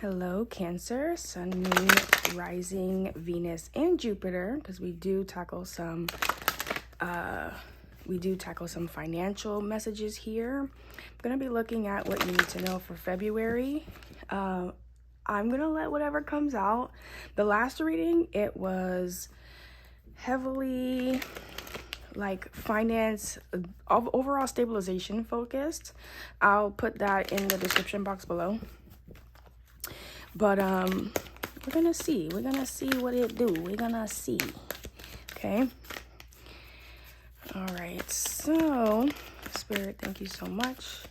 Hello, Cancer, Sun, Moon, Rising, Venus, and Jupiter, because we do tackle some financial messages here. I'm gonna be looking at what you need to know for February. I'm gonna let whatever comes out. The last reading, it was heavily like finance, overall stabilization focused. I'll put that in the description box below. But we're gonna see what it do. We're gonna see. Okay. All right. So, Spirit, thank you so much.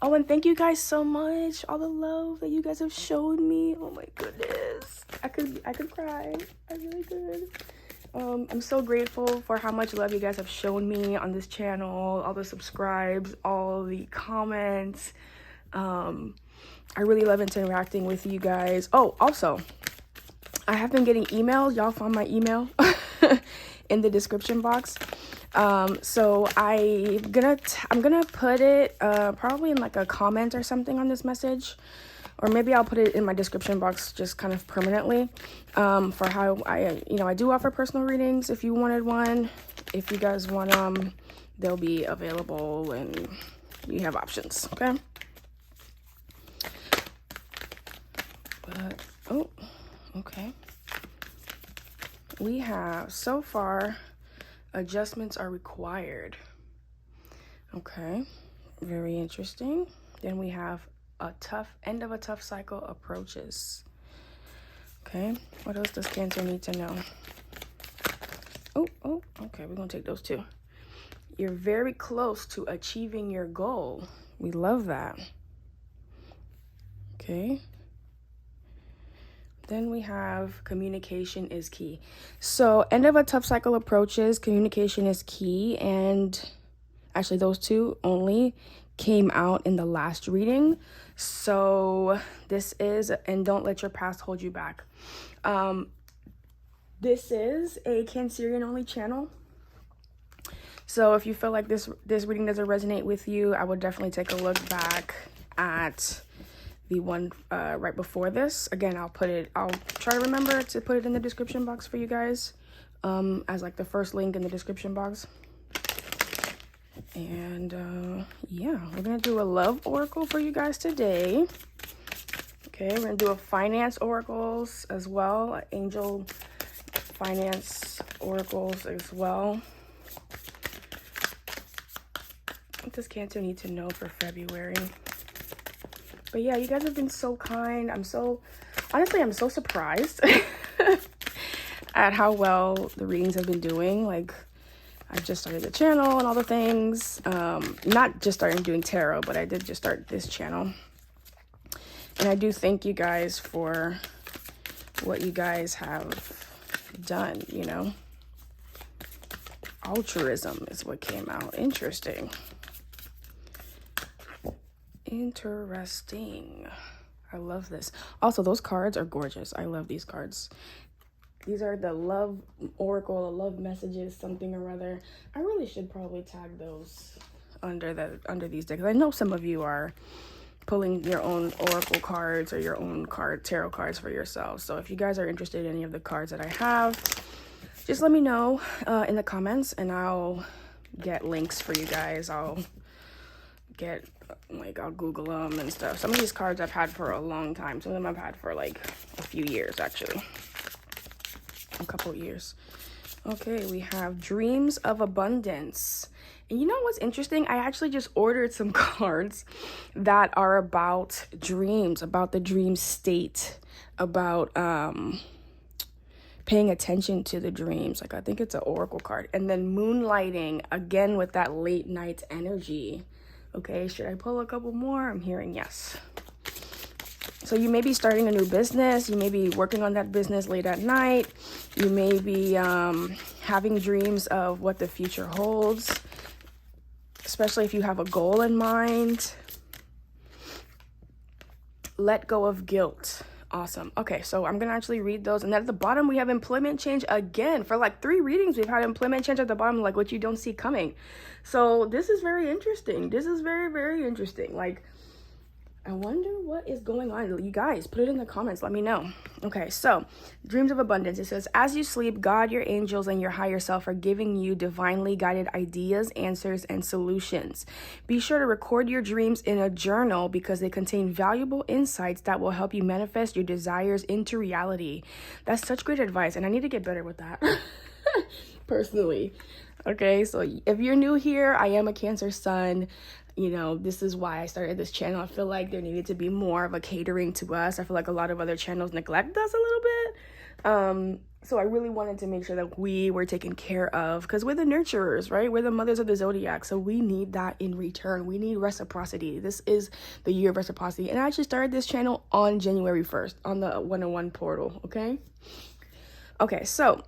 Oh, and thank you guys so much. All the love that you guys have showed me. Oh my goodness. I could cry. I really could. I'm so grateful for how much love you guys have shown me on this channel, all the subscribes, all the comments. I really love interacting with you guys. Oh, also, I have been getting emails. Y'all found my email in the description box. So I'm gonna put it probably in like a comment or something on this message, or maybe I'll put it in my description box just kind of permanently, for how I do offer personal readings. If you wanted one, if you guys want them, they'll be available and you have options. Okay. But, oh, okay. We have, so far, adjustments are required. Okay, very interesting. Then we have end of a tough cycle approaches. Okay, what else does Cancer need to know? Oh, okay, we're gonna take those two. You're very close to achieving your goal. We love that. Okay. Then we have communication is key. So end of a tough cycle approaches, communication is key. And actually those two only came out in the last reading. So this is, and don't let your past hold you back. This is a Cancerian only channel. So if you feel like this reading doesn't resonate with you, I would definitely take a look back at the one right before this. Again, I'll try to remember to put it in the description box for you guys, as like the first link in the description box. And yeah, we're gonna do a love oracle for you guys today. Okay, we're gonna do a finance oracles as well, angel finance oracles as well. What does Cancer need to know for February? But yeah, you guys have been so kind. I'm so surprised at how well the readings have been doing. Like, I just started the channel and all the things. Not just starting doing tarot, but I did just start this channel. And I do thank you guys for what you guys have done, you know. Altruism is what came out. Interesting. I love this. Also, those cards are gorgeous. I love these cards. These are the love oracle, the love messages, something or other. I really should probably tag those under these decks. I know some of you are pulling your own oracle cards or your own tarot cards for yourselves. So if you guys are interested in any of the cards that I have, just let me know in the comments, and I'll get links for you guys. I'll Google them and stuff. Some of these cards I've had for a long time. Some of them I've had for like a few years, actually. A couple years. Okay, we have Dreams of Abundance. And you know what's interesting? I actually just ordered some cards that are about dreams, about the dream state, about paying attention to the dreams. Like, I think it's an oracle card. And then moonlighting, again with that late night energy. Okay, should I pull a couple more? I'm hearing yes. So you may be starting a new business. You may be working on that business late at night. You may be having dreams of what the future holds, especially if you have a goal in mind. Let go of guilt. Awesome. Okay, so I'm going to actually read those. And then at the bottom, we have employment change again. For like 3 readings, we've had employment change at the bottom, like what you don't see coming. So this is very interesting. This is very, very interesting. Like, I wonder what is going on. You guys, put it in the comments. Let me know. Okay, so dreams of abundance. It says, as you sleep, God, your angels, and your higher self are giving you divinely guided ideas, answers, and solutions. Be sure to record your dreams in a journal because they contain valuable insights that will help you manifest your desires into reality. That's such great advice, and I need to get better with that. Personally. Okay, so if you're new here, I am a Cancer sun. You know, this is why I started this channel. I feel like there needed to be more of a catering to us. I feel like a lot of other channels neglect us a little bit. So I really wanted to make sure that we were taken care of because we're the nurturers, right? We're the mothers of the zodiac. So we need that in return. We need reciprocity. This is the year of reciprocity. And I actually started this channel on January 1st on the 101 portal, okay? Okay, so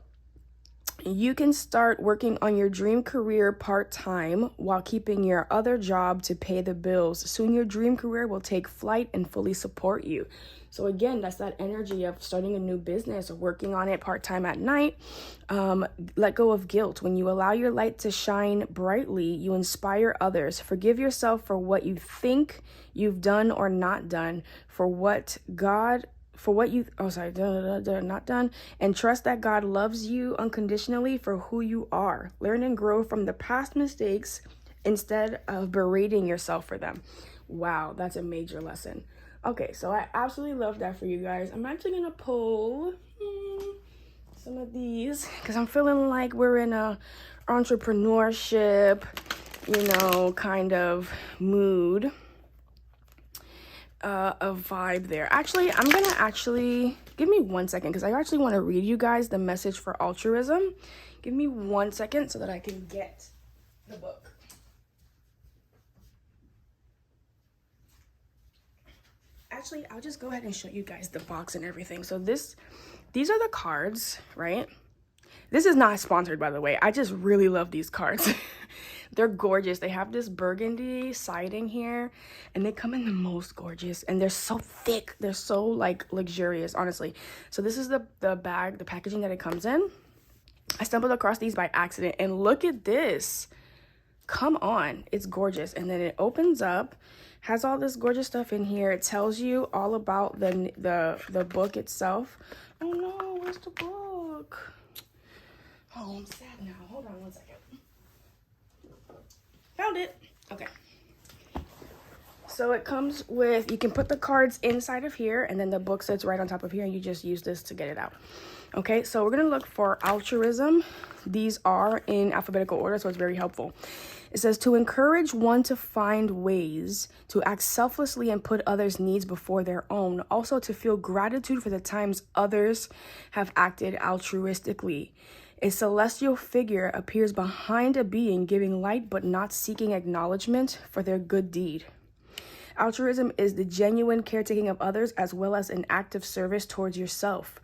you can start working on your dream career part-time while keeping your other job to pay the bills. Soon your dream career will take flight and fully support you. So again, that's that energy of starting a new business or working on it part-time at night. Let go of guilt. When you allow your light to shine brightly, you inspire others. Forgive yourself for what you think you've done or not done, not done, and trust that God loves you unconditionally for who you are. Learn and grow from the past mistakes instead of berating yourself for them. Wow, that's a major lesson. Okay, so I absolutely love that for you guys. I'm actually gonna pull some of these because I'm feeling like we're in a entrepreneurship, kind of mood. A vibe there. Actually, I'm gonna give me 1 second because I actually want to read you guys the message for altruism. Give me 1 second so that I can get the book. Actually, I'll just go ahead and show you guys the box and everything. So these are the cards, right? This is not sponsored, by the way. I just really love these cards. They're gorgeous. They have this burgundy siding here, and they come in the most gorgeous, and they're so thick. They're so, like, luxurious, honestly. So this is the bag, the packaging that it comes in. I stumbled across these by accident, and look at this. Come on. It's gorgeous. And then it opens up, has all this gorgeous stuff in here. It tells you all about the book itself. Oh, no. Where's the book? Oh, I'm sad now. Hold on 1 second. Found it. Okay. So it comes with, you can put the cards inside of here, and then the book sits right on top of here, and you just use this to get it out. Okay, so we're going to look for altruism. These are in alphabetical order, so it's very helpful. It says, to encourage one to find ways to act selflessly and put others' needs before their own. Also to feel gratitude for the times others have acted altruistically. A celestial figure appears behind a being giving light but not seeking acknowledgement for their good deed. Altruism is the genuine caretaking of others as well as an act of service towards yourself.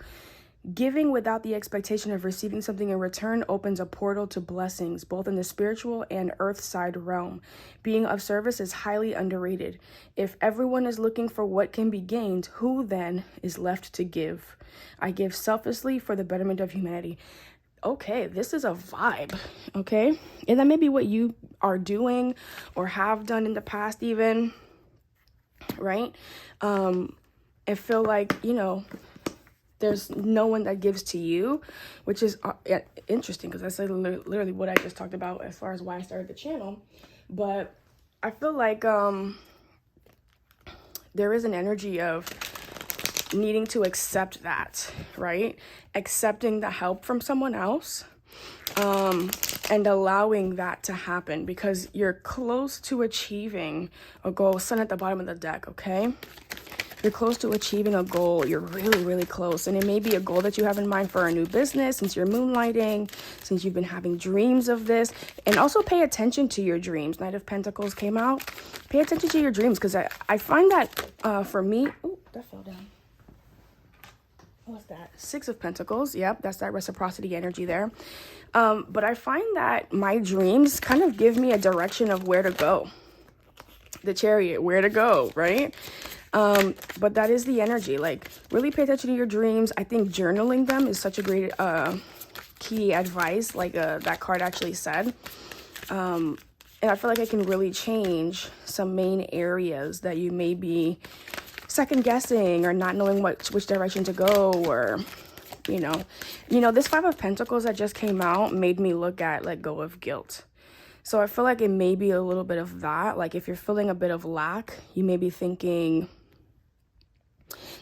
Giving without the expectation of receiving something in return opens a portal to blessings, both in the spiritual and earth-side realm. Being of service is highly underrated. If everyone is looking for what can be gained, who then is left to give? I give selflessly for the betterment of humanity. Okay, this is a vibe, okay? And that may be what you are doing or have done in the past even, right? I feel like, there's no one that gives to you, which is interesting because that's literally what I just talked about as far as why I started the channel. But I feel like there is an energy of needing to accept that, right? Accepting the help from someone else, and allowing that to happen because you're close to achieving a goal. Sun at the bottom of the deck, okay? You're close to achieving a goal. You're really, really close. And it may be a goal that you have in mind for a new business since you're moonlighting, since you've been having dreams of this. And also pay attention to your dreams. Knight of Pentacles came out. Pay attention to your dreams because I find that for me... Oh, that fell down. What's that? Six of Pentacles. Yep, that's that reciprocity energy there. But I find that my dreams kind of give me a direction of where to go. The Chariot, where to go, right? But that is the energy. Like, really pay attention to your dreams. I think journaling them is such a great key advice, like that card actually said. And I feel like it can really change some main areas that you may be second guessing or not knowing which direction to go, or this Five of Pentacles that just came out made me look at let go of guilt. So I feel like it may be a little bit of that. Like if you're feeling a bit of lack, you may be thinking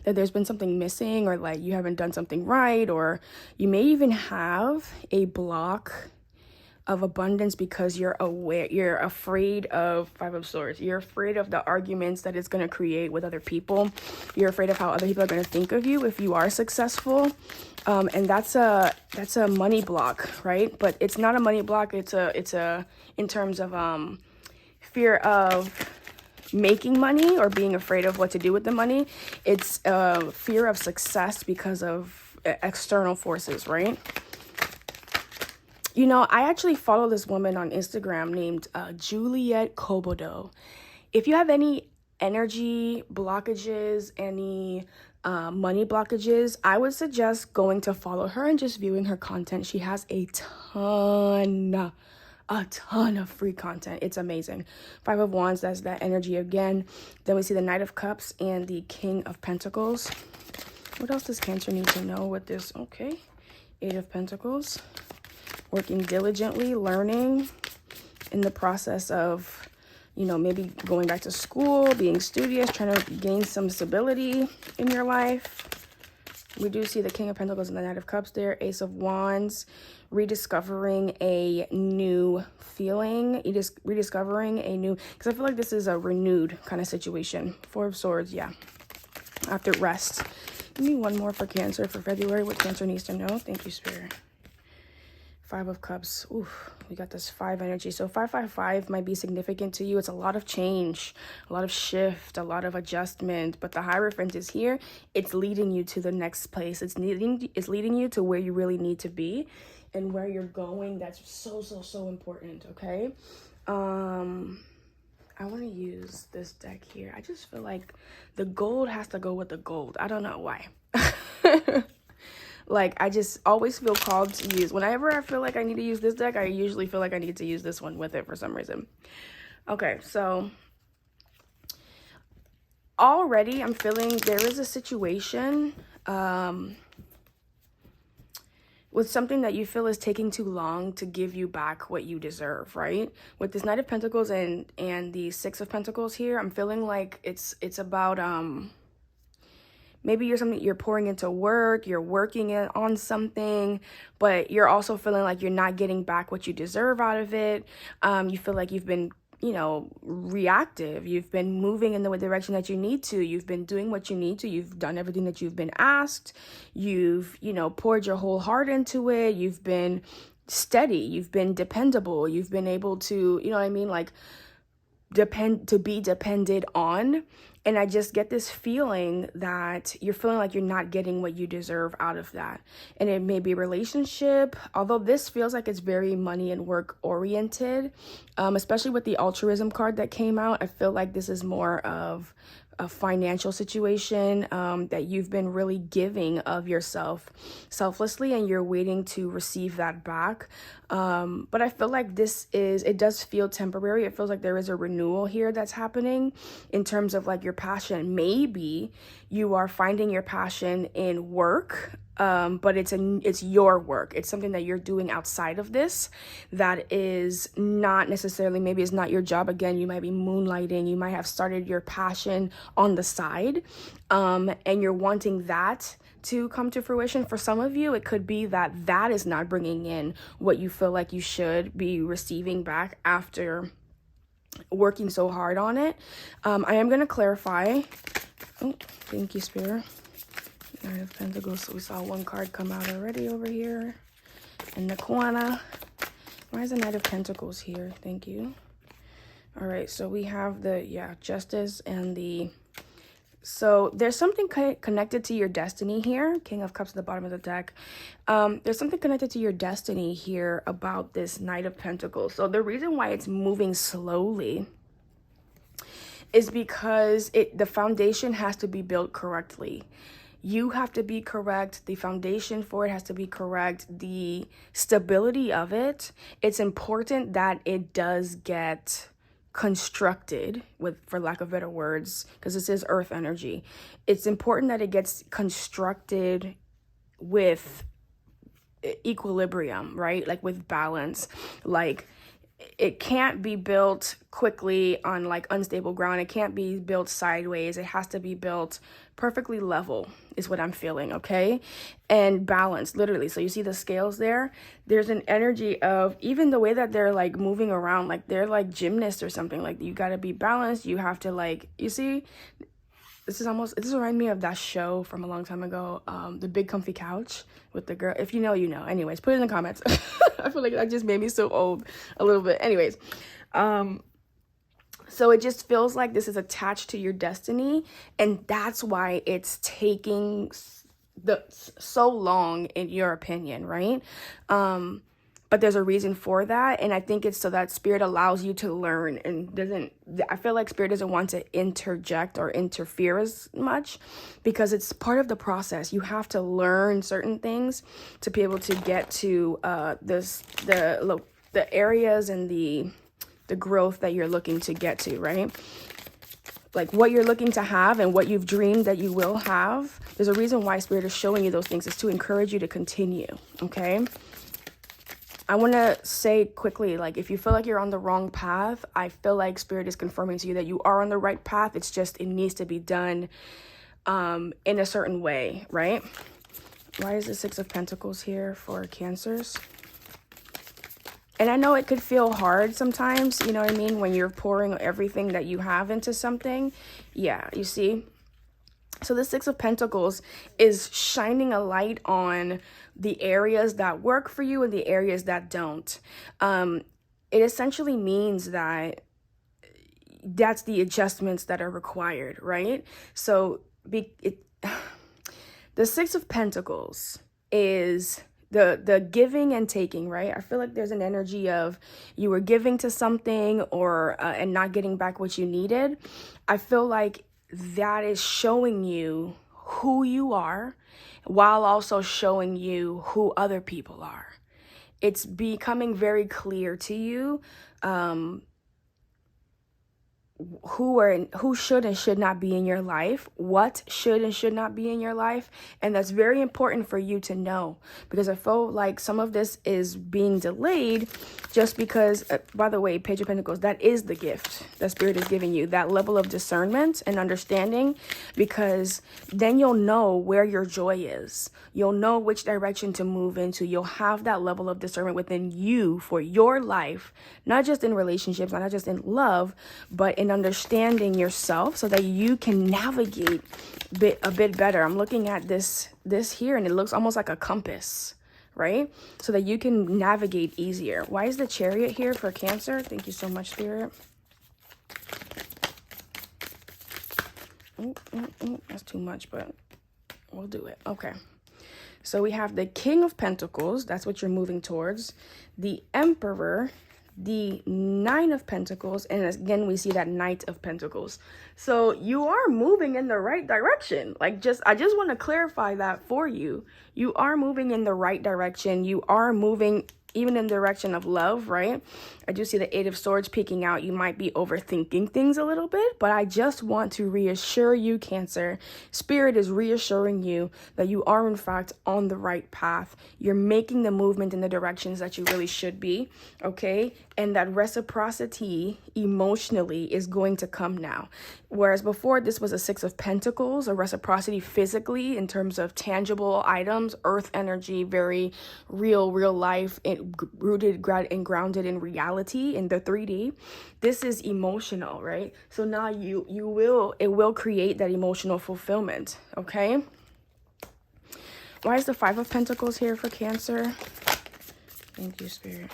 that there's been something missing, or like you haven't done something right, or you may even have a block of abundance because you're afraid of Five of Swords. You're afraid of the arguments that it's going to create with other people. You're afraid of how other people are going to think of you if you are successful. And that's a money block, right? But it's not a money block. It's a in terms of fear of making money or being afraid of what to do with the money. It's fear of success because of external forces, right? I actually follow this woman on Instagram named Juliet Kobodo. If you have any energy blockages, any money blockages, I would suggest going to follow her and just viewing her content. She has a ton of free content. It's amazing. Five of Wands, that's that energy again. Then we see the Knight of Cups and the King of Pentacles. What else does Cancer need to know with this? Okay. Eight of Pentacles. Working diligently, learning, in the process of, maybe going back to school, being studious, trying to gain some stability in your life. We do see the King of Pentacles and the Knight of Cups there. Ace of Wands, rediscovering a new feeling, rediscovering a new, because I feel like this is a renewed kind of situation. Four of Swords, yeah, after rest. Give me one more for Cancer for February, what Cancer needs to know. Thank you, Spirit. Five of Cups. Oof, we got this 5 energy. So 555 might be significant to you. It's a lot of change, a lot of shift, a lot of adjustment. But the Hierophant is here. It's leading you to the next place. It's leading you to where you really need to be and where you're going. That's so important. Okay. I want to use this deck here. I just feel like the gold has to go with the gold. I don't know why. Like, I just always feel called to use. Whenever I feel like I need to use this deck, I usually feel like I need to use this one with it for some reason. Okay, so already I'm feeling there is a situation with something that you feel is taking too long to give you back what you deserve, right? With this Knight of Pentacles and the Six of Pentacles here, I'm feeling like it's about maybe you're pouring into work, you're working on something, but you're also feeling like you're not getting back what you deserve out of it. You feel like you've been, reactive. You've been moving in the direction that you need to. You've been doing what you need to. You've done everything that you've been asked. You've, poured your whole heart into it. You've been steady. You've been dependable. You've been able to, like be depended on. And I just get this feeling that you're feeling like you're not getting what you deserve out of that. And it may be a relationship, although this feels like it's very money and work oriented, especially with the Altruism card that came out. I feel like this is more of a financial situation, that you've been really giving of yourself selflessly and you're waiting to receive that back. But I feel like it does feel temporary. It feels like there is a renewal here that's happening in terms of like your passion. Maybe you are finding your passion in work, but it's your work. It's something that you're doing outside of this that is not necessarily, maybe it's not your job. Again, you might be moonlighting. You might have started your passion on the side, and you're wanting that to come to fruition. For some of you, it could be that is not bringing in what you feel like you should be receiving back after working so hard on it. I am going to clarify. Oh, thank you, Spirit. Knight of Pentacles. So we saw one card come out already over here in the corner. Why is the Knight of Pentacles here? Thank you. All right, so we have the Justice and the... So there's something connected to your destiny here. King of Cups at the bottom of the deck. There's something connected to your destiny here about this Knight of Pentacles. So the reason why it's moving slowly is because the foundation has to be built correctly. You have to be correct. The foundation for it has to be correct. The stability of it, it's important that it does get constructed, with, for lack of better words, because this is earth energy. It's important that it gets constructed with equilibrium, right? Like with balance. Like it can't be built quickly on like unstable ground. It can't be built sideways. It has to be built perfectly level, is what I'm feeling, okay? And balance, literally. So you see the scales there? There's an energy of, even the way that they're like moving around, like they're like gymnasts or something. Like you got to be balanced. You have to like, you see, this reminds me of that show from a long time ago, The Big Comfy Couch, with the girl. If you know, you know. Anyways, put it in the comments. I feel like that just made me so old a little bit. Anyways, so it just feels like this is attached to your destiny, and that's why it's taking so long, in your opinion, right? But there's a reason for that, and I think it's so that Spirit allows you to learn, and I feel like Spirit doesn't want to interject or interfere as much, because it's part of the process. You have to learn certain things to be able to get to the areas and the growth that you're looking to get to, right? Like what you're looking to have and what you've dreamed that you will have. There's a reason why Spirit is showing you those things, is to encourage you to continue, okay? I want to say quickly, like, if you feel like you're on the wrong path, I feel like Spirit is confirming to you that you are on the right path. It's just, it needs to be done in a certain way, right? Why is the Six of Pentacles here for Cancers? And I know it could feel hard sometimes, you know what I mean, when you're pouring everything that you have into something. Yeah, you see? So the Six of Pentacles is shining a light on the areas that work for you and the areas that don't. It essentially means that that's the adjustments that are required, right? So the Six of Pentacles is the giving and taking, right? I feel like there's an energy of you were giving to something or and not getting back what you needed. I feel like that is showing you who you are, while also showing you who other people are. It's becoming very clear to you who should and should not be in your life, what should and should not be in your life. And that's very important for you to know, because I feel like some of this is being delayed just because, by the way, Page of Pentacles, that is the gift that Spirit is giving you, that level of discernment and understanding, because then you'll know where your joy is. You'll know which direction to move into. You'll have that level of discernment within you for your life, not just in relationships, not just in love, but in understanding yourself, so that you can navigate a bit better. I'm looking at this here, and it looks almost like a compass, right? So that you can navigate easier. Why is the Chariot here for Cancer? Thank you so much, Spirit. That's too much, but we'll do it. Okay. So we have the King of Pentacles. That's what you're moving towards. The Emperor, the Nine of Pentacles, and again we see that Knight of Pentacles. So you are moving in the right direction. Like, I just want to clarify that for you. You are moving in the right direction. You are moving even in the direction of love, right? I do see the Eight of Swords peeking out. You might be overthinking things a little bit, but I just want to reassure you, Cancer. Spirit is reassuring you that you are in fact on the right path. You're making the movement in the directions that you really should be, okay? And that reciprocity emotionally is going to come now. Whereas before, this was a Six of Pentacles, a reciprocity physically in terms of tangible items, earth energy, very real life, rooted and grounded in reality, in the 3D. This is emotional, right? So now it will create that emotional fulfillment, okay? Why is the Five of Pentacles here for Cancer? Thank you, Spirit.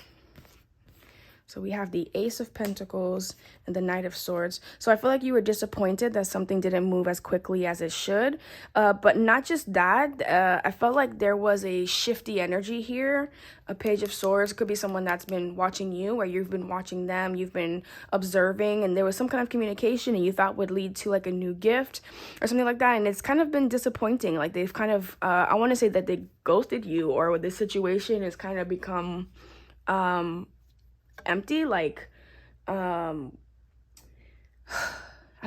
So we have the Ace of Pentacles and the Knight of Swords. So I feel like you were disappointed that something didn't move as quickly as it should. But not just that, I felt like there was a shifty energy here. A Page of Swords could be someone that's been watching you, or you've been watching them, you've been observing, and there was some kind of communication and you thought would lead to like a new gift or something like that. And it's kind of been disappointing. Like they've kind of, I want to say that they ghosted you, or the situation has kind of become empty. Like I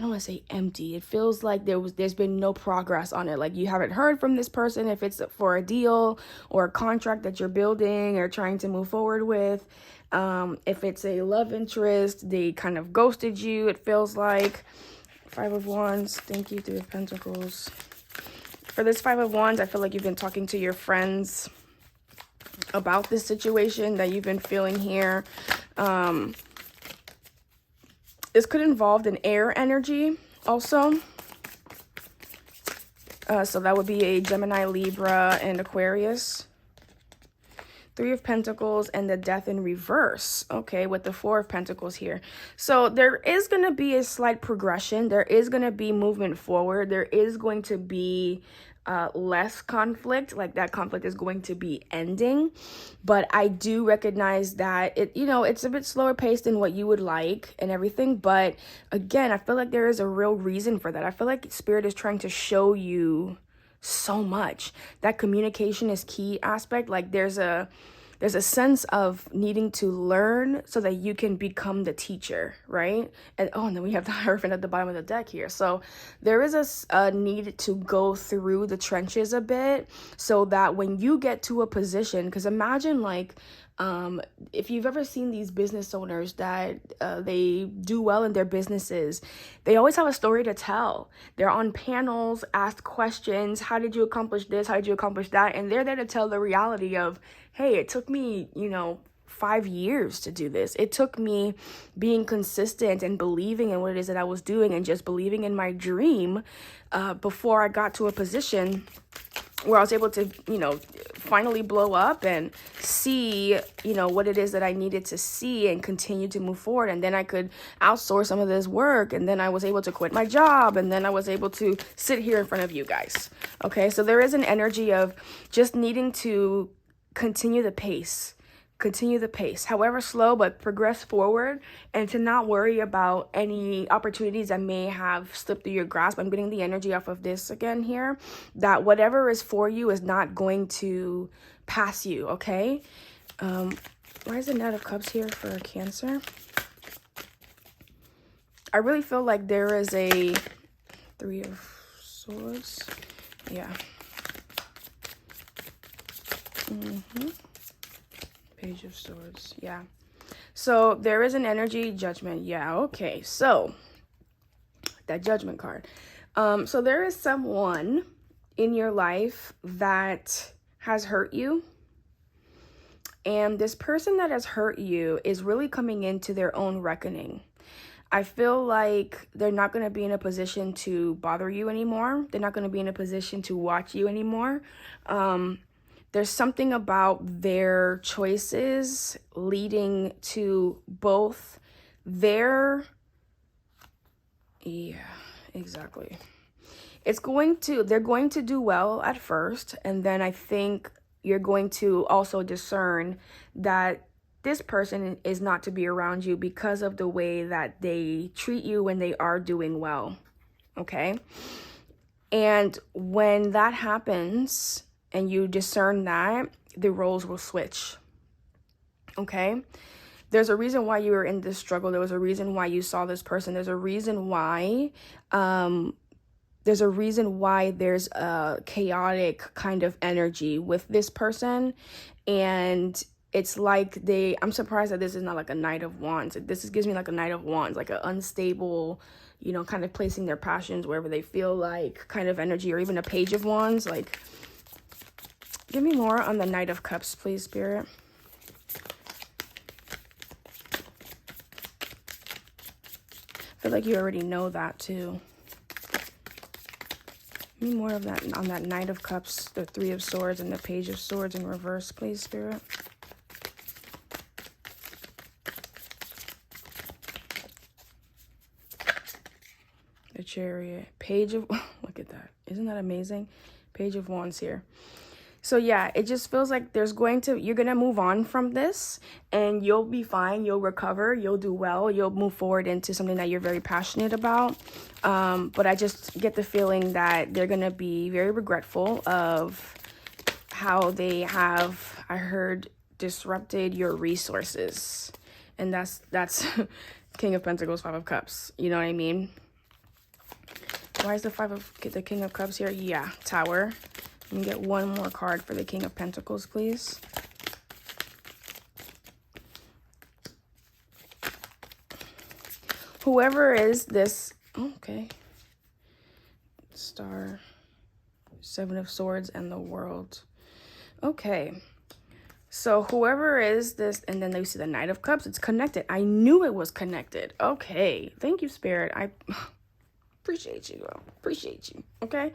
don't want to say empty. It feels like there's been no progress on it. Like you haven't heard from this person if it's for a deal or a contract that you're building or trying to move forward with. If it's a love interest, they kind of ghosted you, it feels like. Five of Wands, thank you. Three of Pentacles. For this Five of Wands, I feel like you've been talking to your friends about this situation that you've been feeling here. This could involve an air energy also. So that would be a Gemini, Libra, and Aquarius. Three of Pentacles and the Death in reverse. Okay, with the Four of Pentacles here. So there is going to be a slight progression. There is going to be movement forward. There is going to be less conflict. Like that conflict is going to be ending. But I do recognize that it's a bit slower paced than what you would like and everything. But again, I feel like there is a real reason for that. I feel like Spirit is trying to show you so much. That communication is key aspect. Like there's a sense of needing to learn so that you can become the teacher, right? And then we have the Hierophant at the bottom of the deck here. So there is a need to go through the trenches a bit so that when you get to a position, because imagine like if you've ever seen these business owners that they do well in their businesses, they always have a story to tell. They're on panels, asked questions. How did you accomplish this? How did you accomplish that? And they're there to tell the reality of, hey, it took me, 5 years to do this. It took me being consistent and believing in what it is that I was doing and just believing in my dream before I got to a position where I was able to, finally blow up and see, what it is that I needed to see and continue to move forward. And then I could outsource some of this work. And then I was able to quit my job. And then I was able to sit here in front of you guys. Okay, so there is an energy of just needing to continue the pace, however slow, but progress forward, and to not worry about any opportunities that may have slipped through your grasp. I'm getting the energy off of this again here, that whatever is for you is not going to pass you, okay? Why is the Knight of Cups here for Cancer? I really feel like there is a Three of Swords. Yeah. Page of Swords. Yeah. So there is an energy, Judgment. Yeah. Okay. So that Judgment card. So there is someone in your life that has hurt you. And this person that has hurt you is really coming into their own reckoning. I feel like they're not going to be in a position to bother you anymore. They're not going to be in a position to watch you anymore. There's something about their choices leading to both their... Yeah, exactly. They're going to do well at first, and then I think you're going to also discern that this person is not to be around you because of the way that they treat you when they are doing well, okay? And when that happens and you discern that, the roles will switch, okay? There's a reason why you were in this struggle. There was a reason why you saw this person. There's a reason why there's a chaotic kind of energy with this person. And it's like I'm surprised that this is not like a Knight of Wands. This gives me like a Knight of Wands, like an unstable, kind of placing their passions wherever they feel like kind of energy, or even a Page of Wands. Like, give me more on the Knight of Cups, please, Spirit. I feel like you already know that too. Give me more of that on that Knight of Cups, the Three of Swords, and the Page of Swords in reverse, please, Spirit. Chariot, Page of, look at that. Isn't that amazing? Page of Wands here. So yeah, it just feels like you're going to move on from this and you'll be fine. You'll recover. You'll do well. You'll move forward into something that you're very passionate about. But I just get the feeling that they're going to be very regretful of how they have, I heard, disrupted your resources. And that's King of Pentacles, Five of Cups. You know what I mean? Why is the King of Cups here? Yeah, Tower. Let me get one more card for the King of Pentacles, please. Whoever is this, okay. Star, Seven of Swords, and the World. Okay. So whoever is this, and then they see the Knight of Cups, it's connected. I knew it was connected. Okay. Thank you, Spirit. I appreciate you, girl. Appreciate you. Okay.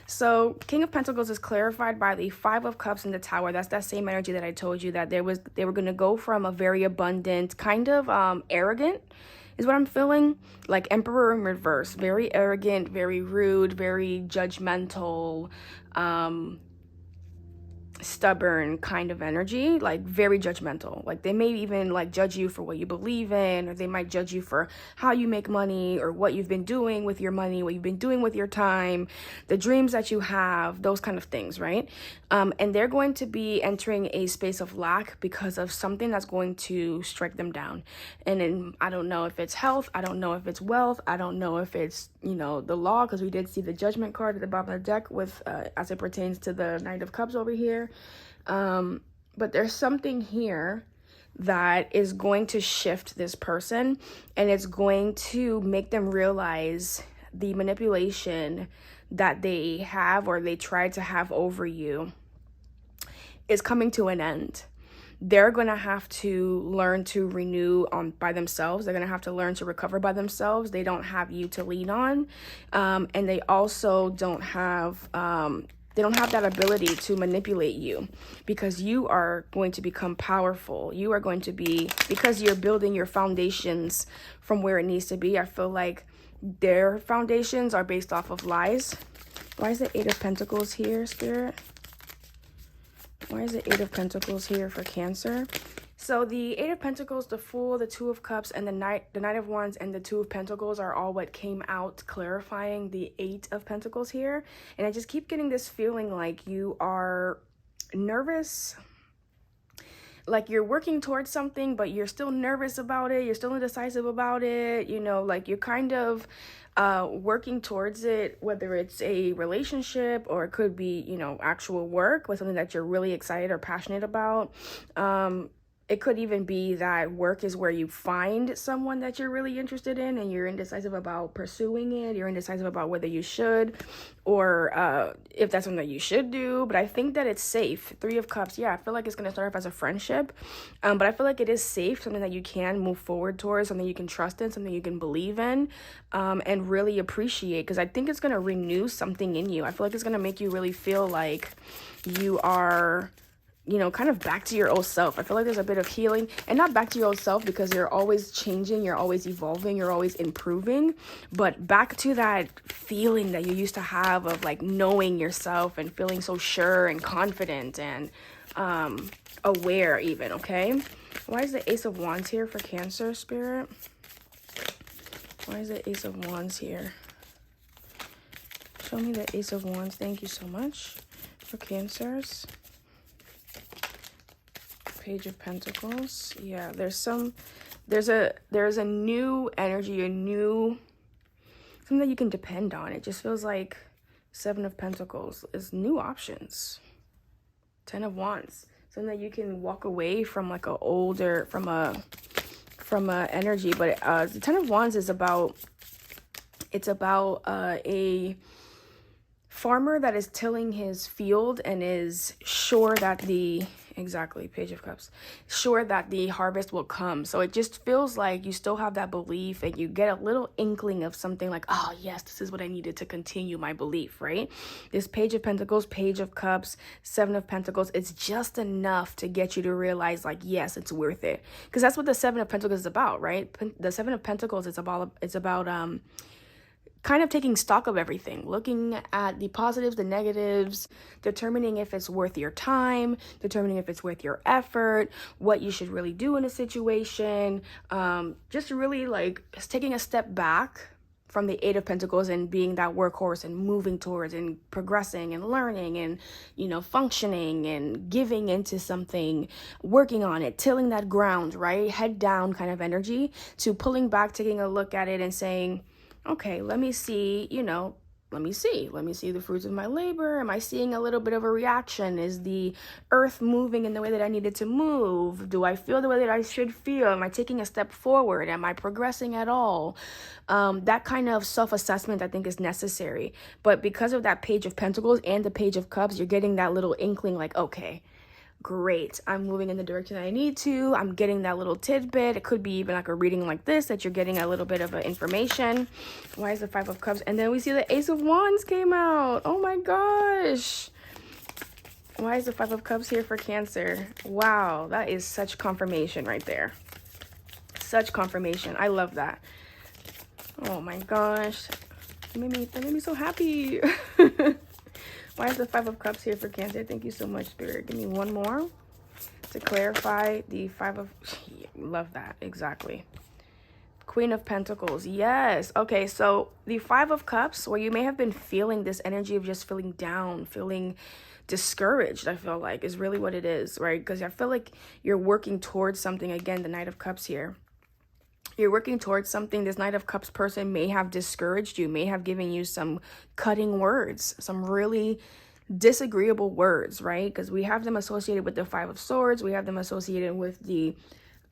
So King of Pentacles is clarified by the Five of Cups in the Tower. That's that same energy that I told you that they were going to go from a very abundant, kind of arrogant, is what I'm feeling. Like Emperor in reverse. Very arrogant, very rude, very judgmental, stubborn kind of energy, like very judgmental. Like they may even like judge you for what you believe in, or they might judge you for how you make money, or what you've been doing with your money, what you've been doing with your time, the dreams that you have, those kind of things, right? And they're going to be entering a space of lack because of something that's going to strike them down. And then I don't know if it's health, I don't know if it's wealth, I don't know if it's, you know, the law, because we did see the Judgment card at the bottom of the deck with as it pertains to the Knight of Cups over here. But there's something here that is going to shift this person, and it's going to make them realize the manipulation that they have, or they tried to have over you, is coming to an end. They're going to have to learn to renew by themselves. They're going to have to learn to recover by themselves. They don't have you to lean on. And they also don't have that ability to manipulate you, because you are going to become powerful. You are going to be, because you're building your foundations from where it needs to be. I feel like their foundations are based off of lies. Why is the Eight of Pentacles here, Spirit? Why is the Eight of Pentacles here for Cancer? So the Eight of Pentacles, the Fool, the Two of Cups, and the Knight of Wands, and the Two of Pentacles are all what came out clarifying the Eight of Pentacles here. And I just keep getting this feeling like you are nervous, like you're working towards something, but you're still nervous about it. You're still indecisive about it. You know, like you're kind of working towards it, whether it's a relationship or it could be, you know, actual work with something that you're really excited or passionate about. It could even be that work is where you find someone that you're really interested in and you're indecisive about pursuing it. You're indecisive about whether you should, or if that's something that you should do. But I think that it's safe. Three of Cups. Yeah, I feel like it's going to start off as a friendship. But I feel like it is safe, something that you can move forward towards, something you can trust in, something you can believe in, and really appreciate. Because I think it's going to renew something in you. I feel like it's going to make you really feel like you are, you know, kind of back to your old self. I feel like there's a bit of healing, and not back to your old self because you're always changing, you're always evolving, you're always improving, but back to that feeling that you used to have of like knowing yourself and feeling so sure and confident and aware even, okay? Why is the Ace of Wands here for Cancer, Spirit? Why is the Ace of Wands here? Show me the Ace of Wands. Thank you so much for Cancers. Page of Pentacles. Yeah, there's a new energy, a new something that you can depend on. It just feels like Seven of Pentacles is new options. Ten of Wands, something that you can walk away from, like a older from a energy. But the Ten of Wands is about, it's about a farmer that is tilling his field and is sure that exactly, Page of Cups, sure that the harvest will come. So it just feels like you still have that belief, and you get a little inkling of something like, oh yes, this is what I needed to continue my belief, right? This Page of Pentacles, Page of Cups, Seven of Pentacles, it's just enough to get you to realize like, yes, it's worth it. Because that's what the Seven of Pentacles is about, right? The Seven of Pentacles is about kind of taking stock of everything, looking at the positives, the negatives, determining if it's worth your time, determining if it's worth your effort, what you should really do in a situation. Just really like taking a step back from the Eight of Pentacles and being that workhorse and moving towards and progressing and learning and, you know, functioning and giving into something, working on it, tilling that ground, right? Head down kind of energy, to pulling back, taking a look at it and saying, okay, let me see, you know, let me see the fruits of my labor. Am I seeing a little bit of a reaction? Is the earth moving in the way that I needed to move? Do I feel the way that I should feel? Am I taking a step forward? Am I progressing at all? That kind of self-assessment I think is necessary. But because of that Page of Pentacles and the Page of Cups, you're getting that little inkling like, okay, great, I'm moving in the direction I need to. I'm getting that little tidbit. It could be even like a reading like this, that you're getting a little bit of information. Why is the Five of Cups? And then we see the Ace of Wands came out. Oh my gosh. Why is the Five of Cups here for Cancer? Wow, that is such confirmation right there. Such confirmation. I love that. Oh my gosh. That made me so happy. Why is the Five of Cups here for Cancer? Thank you so much, Spirit. Give me one more to clarify the Five of... Love that. Exactly. Queen of Pentacles. Yes. Okay, so the Five of Cups, where you may have been feeling this energy of just feeling down, feeling discouraged, I feel like, is really what it is, right? Because I feel like you're working towards something. Again, the Knight of Cups here. You're working towards something. This Knight of Cups person may have discouraged you, may have given you some cutting words, some really disagreeable words, right? Because we have them associated with the Five of Swords. We have them associated with the,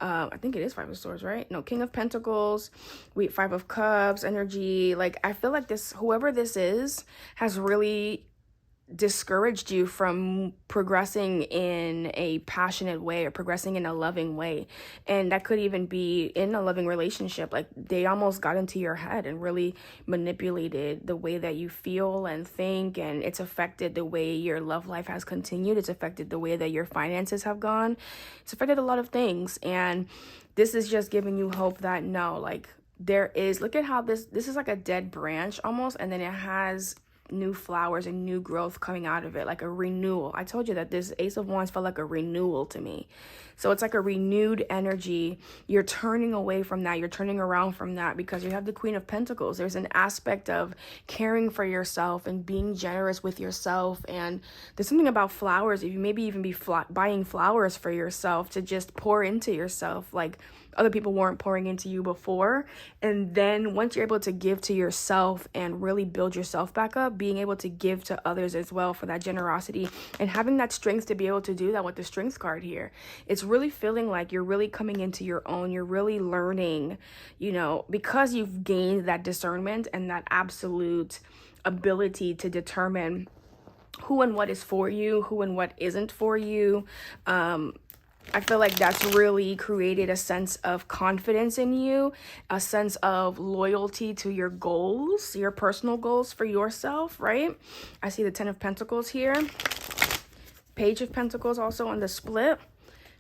I think it is Five of Swords, right? No, King of Pentacles, Five of Cups, energy. Like, I feel like this, whoever this is, has really discouraged you from progressing in a passionate way or progressing in a loving way. And that could even be in a loving relationship. Like, they almost got into your head and really manipulated the way that you feel and think, and it's affected the way your love life has continued. It's affected the way that your finances have gone. It's affected a lot of things. And this is just giving you hope that no, like, there is, look at how this is like a dead branch almost, and then it has new flowers and new growth coming out of it, like a renewal. I told you that this Ace of Wands felt like a renewal to me. So it's like a renewed energy. You're turning away from that. You're turning around from that because you have the Queen of Pentacles. There's an aspect of caring for yourself and being generous with yourself. And there's something about flowers. If you maybe even be buying flowers for yourself to just pour into yourself, like other people weren't pouring into you before. And then once you're able to give to yourself and really build yourself back up, being able to give to others as well for that generosity and having that strength to be able to do that with the Strength card here. It's really feeling like you're really coming into your own. You're really learning, you know, because you've gained that discernment and that absolute ability to determine who and what is for you, who and what isn't for you. I feel like that's really created a sense of confidence in you, a sense of loyalty to your goals, your personal goals for yourself, right? I see the Ten of Pentacles here. Page of Pentacles also on the split,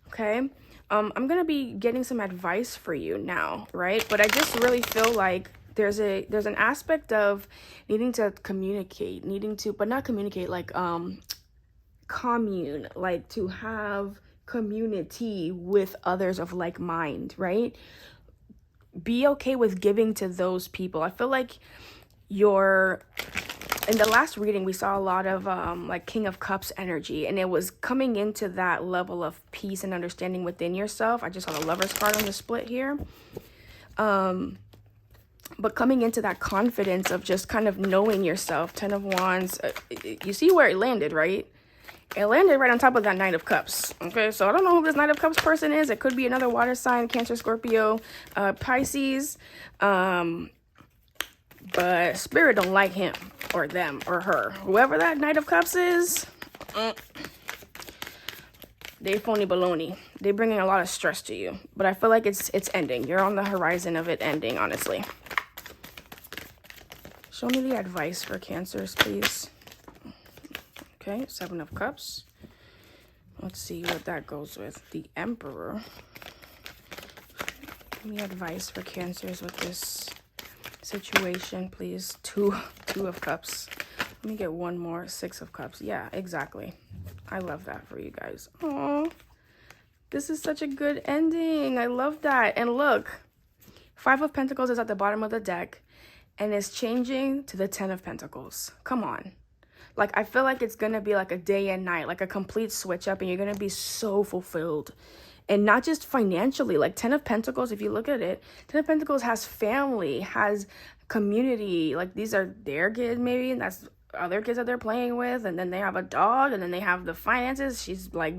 okay? I'm going to be getting some advice for you now, right? But I just really feel like there's an aspect of needing to communicate, but not communicate, like commune, like to have community with others of like mind, right? Be okay with giving to those people. I feel like in the last reading, we saw a lot of like King of Cups energy, and it was coming into that level of peace and understanding within yourself. I just saw the Lover's card on the split here. But coming into that confidence of just kind of knowing yourself. Ten of Wands, you see where it landed, right? It landed right on top of that Knight of Cups. Okay, so I don't know who this Knight of Cups person is. It could be another water sign, Cancer, Scorpio, Pisces. But Spirit don't like him or them or her. Whoever that Knight of Cups is, they phony baloney. They're bringing a lot of stress to you. But I feel like it's ending. You're on the horizon of it ending, honestly. Show me the advice for Cancers, please. Okay, Seven of Cups. Let's see what that goes with. The Emperor. Give me advice for Cancers with this situation, please. Two of Cups. Let me get one more. 6 of Cups. Yeah, exactly. I love that for you guys. Oh, this is such a good ending. I love that. And look, 5 of Pentacles is at the bottom of the deck, and it's changing to the 10 of Pentacles. Come on. Like, I feel like it's going to be like a day and night, like a complete switch up, and you're going to be so fulfilled. And not just financially, like 10 of Pentacles, if you look at it, 10 of Pentacles has family, has community. Like, these are their kids maybe, and that's other kids that they're playing with. And then they have a dog, and then they have the finances. She's like,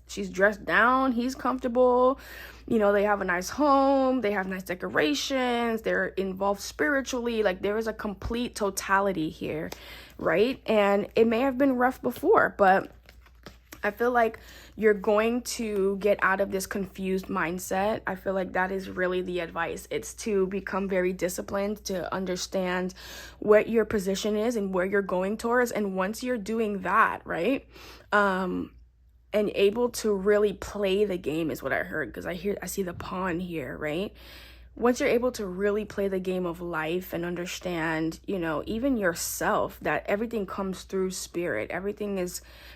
she's dressed down. He's comfortable. You know, they have a nice home. They have nice decorations. They're involved spiritually. Like, there is a complete totality here, right? And it may have been rough before, but I feel like you're going to get out of this confused mindset. I feel like that is really the advice. It's to become very disciplined, to understand what your position is and where you're going towards. And once you're doing that, right, and able to really play the game is what I heard, because I see the pawn here, right? Once you're able to really play the game of life and understand, you know, even yourself, that everything comes through spirit, everything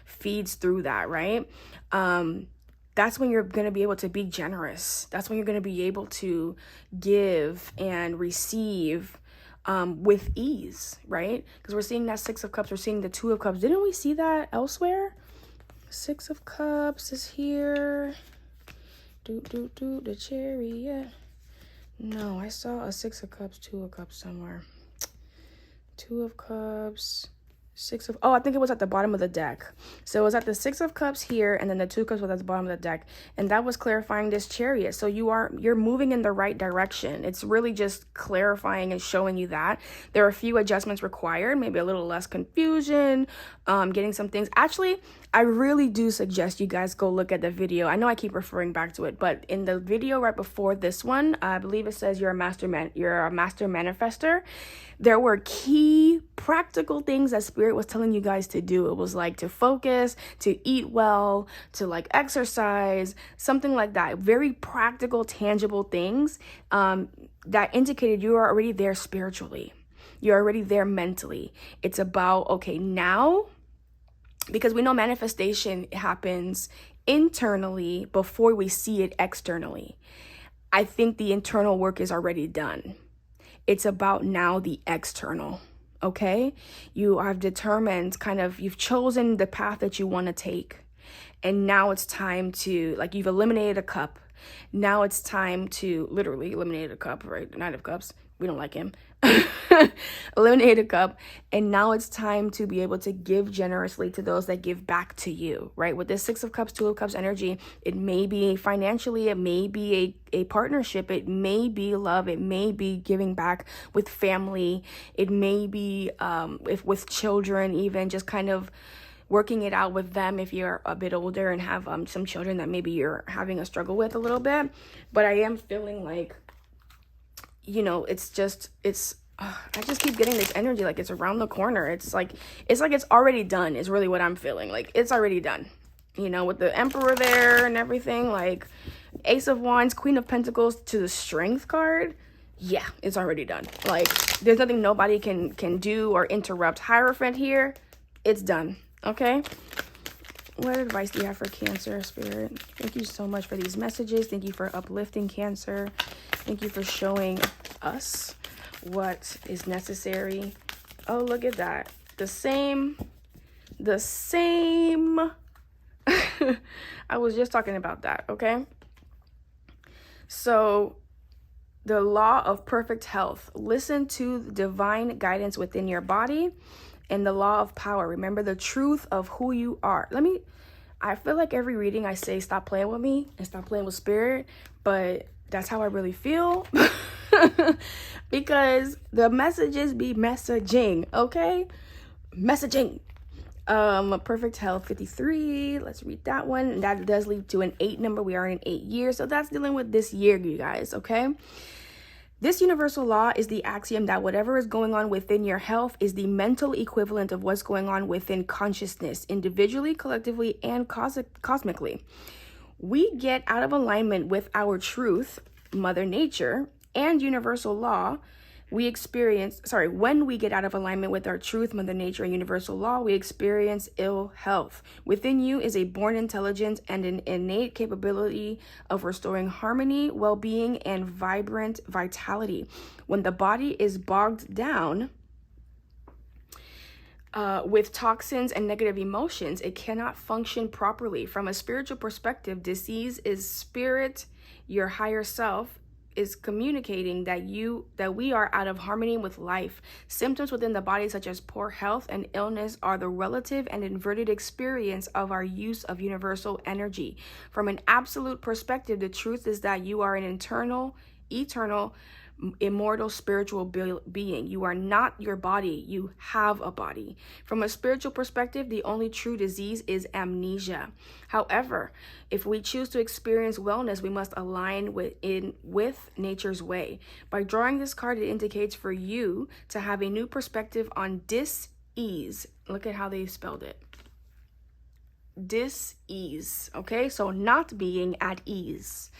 feeds through that, right? That's when you're going to be able to be generous. That's when you're going to be able to give and receive with ease, right? Because we're seeing that 6 of Cups, we're seeing the 2 of Cups. Didn't we see that elsewhere? 6 of Cups is here. The Chariot. No, I saw a 6 of Cups, 2 of Cups somewhere. 2 of Cups, 6 of... Oh, I think it was at the bottom of the deck. So it was at the 6 of Cups here, and then the 2 of Cups was at the bottom of the deck. And that was clarifying this Chariot. So you're moving in the right direction. It's really just clarifying and showing you that. There are a few adjustments required, maybe a little less confusion, getting some things. Actually, I really do suggest you guys go look at the video. I know I keep referring back to it, but in the video right before this one, I believe it says you're a master manifester. There were key practical things that Spirit was telling you guys to do. It was like to focus, to eat well, to like exercise, something like that. Very practical, tangible things that indicated you are already there spiritually. You're already there mentally. It's about, okay, now, because we know manifestation happens internally before we see it externally. I think the internal work is already done. It's about now the external, okay? You have determined you've chosen the path that you want to take. And now it's time to, like, you've eliminated a cup. Now it's time to literally eliminate a cup, right? The Knight of Cups. We don't like him. Eliminate a cup. And now it's time to be able to give generously to those that give back to you, right? With this 6 of Cups, 2 of Cups energy, it may be financially, it may be a partnership, it may be love, it may be giving back with family, it may be with children, even just kind of working it out with them if you're a bit older and have some children that maybe you're having a struggle with a little bit. But I am feeling like, you know, I just keep getting this energy like it's around the corner. It's like it's already done is really what I'm feeling. Like, it's already done, you know, with the Emperor there and everything. Like, Ace of Wands, Queen of Pentacles to the Strength card. Yeah, it's already done. Like, there's nothing nobody can do or interrupt. Hierophant here, it's done. Okay, what advice do you have for Cancer, Spirit? Thank you so much for these messages. Thank you for uplifting Cancer. Thank you for showing us what is necessary. Oh, look at that. The same. I was just talking about that, okay? So, the law of perfect health. Listen to the divine guidance within your body. And the law of power. Remember the truth of who you are. I feel like every reading I say, stop playing with me and stop playing with Spirit. But that's how I really feel. Because the messages be messaging, okay? Messaging. Perfect health 53. Let's read that one. And that does lead to an 8 number. We are in 8 years. So that's dealing with this year, you guys, okay? This universal law is the axiom that whatever is going on within your health is the mental equivalent of what's going on within consciousness, individually, collectively, and cosmically. We get out of alignment with our truth, Mother Nature, and universal law when we get out of alignment with our truth, Mother Nature, and universal law, we experience ill health. Within you is a born intelligence and an innate capability of restoring harmony, well-being, and vibrant vitality. When the body is bogged down with toxins and negative emotions, it cannot function properly. From a spiritual perspective, disease is spirit. Your higher self is communicating that we are out of harmony with life. Symptoms within the body, such as poor health and illness, are the relative and inverted experience of our use of universal energy. From an absolute perspective, the truth is that you are an eternal, immortal spiritual being. You are not your body. You have a body. From a spiritual perspective, the only true disease is amnesia. However, if we choose to experience wellness, we must align with nature's way. By drawing this card, it indicates for you to have a new perspective on dis-ease. Look at how they spelled it. Dis-ease. Okay, so not being at ease.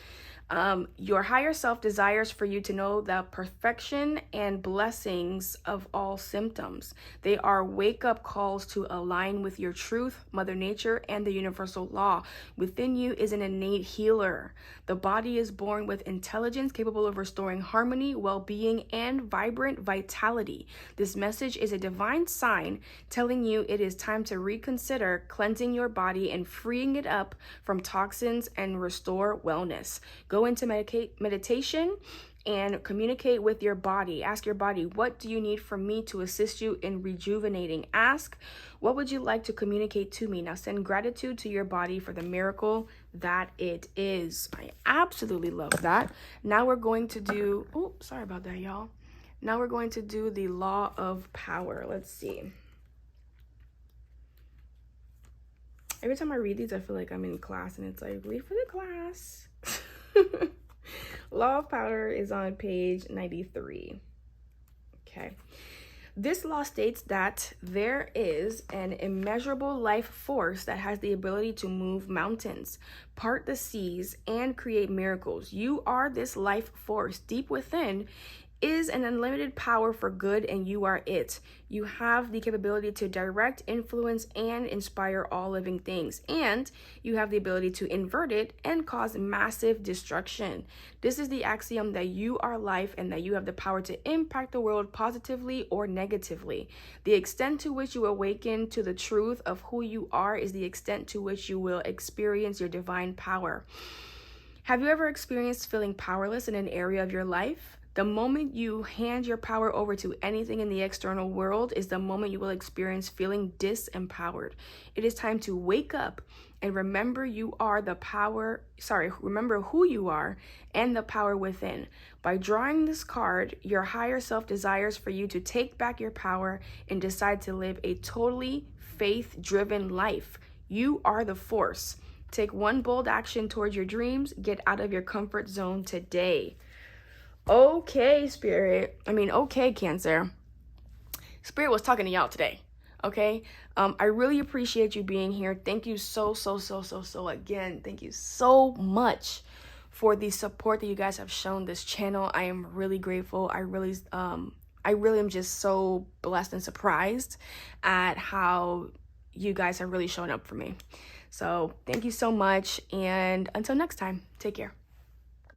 Your higher self desires for you to know the perfection and blessings of all symptoms. They are wake-up calls to align with your truth, Mother Nature, and the universal law. Within you is an innate healer. The body is born with intelligence capable of restoring harmony, well-being, and vibrant vitality. This message is a divine sign telling you it is time to reconsider cleansing your body and freeing it up from toxins and restore wellness. Go into meditation and communicate with your body. Ask your body, what do you need from me to assist you in rejuvenating? Ask, what would you like to communicate to me? Now send gratitude to your body for the miracle that it is. I absolutely love that. Now we're going to do, oh, sorry about that, y'all. Now we're going to do the law of power. Let's see. Every time I read these, I feel like I'm in class and it's like, wait for the class. Law of power is on page 93. Okay. This law states that there is an immeasurable life force that has the ability to move mountains, part the seas, and create miracles. You are this life force. Deep within is an unlimited power for good, and you are it. You have the capability to direct, influence, and inspire all living things, and you have the ability to invert it and cause massive destruction. This is the axiom that you are life and that you have the power to impact the world positively or negatively. The extent to which you awaken to the truth of who you are is the extent to which you will experience your divine power. Have you ever experienced feeling powerless in an area of your life? The moment you hand your power over to anything in the external world is the moment you will experience feeling disempowered. It is time to wake up and remember remember who you are and the power within. By drawing this card, your higher self desires for you to take back your power and decide to live a totally faith-driven life. You are the force. Take one bold action towards your dreams. Get out of your comfort zone today. Okay, okay, Cancer. Spirit was talking to y'all today, okay? I really appreciate you being here. Thank you so again. Thank you so much for the support that you guys have shown this channel. I am really grateful. I really am just so blessed and surprised at how you guys have really shown up for me. So thank you so much. And until next time, take care.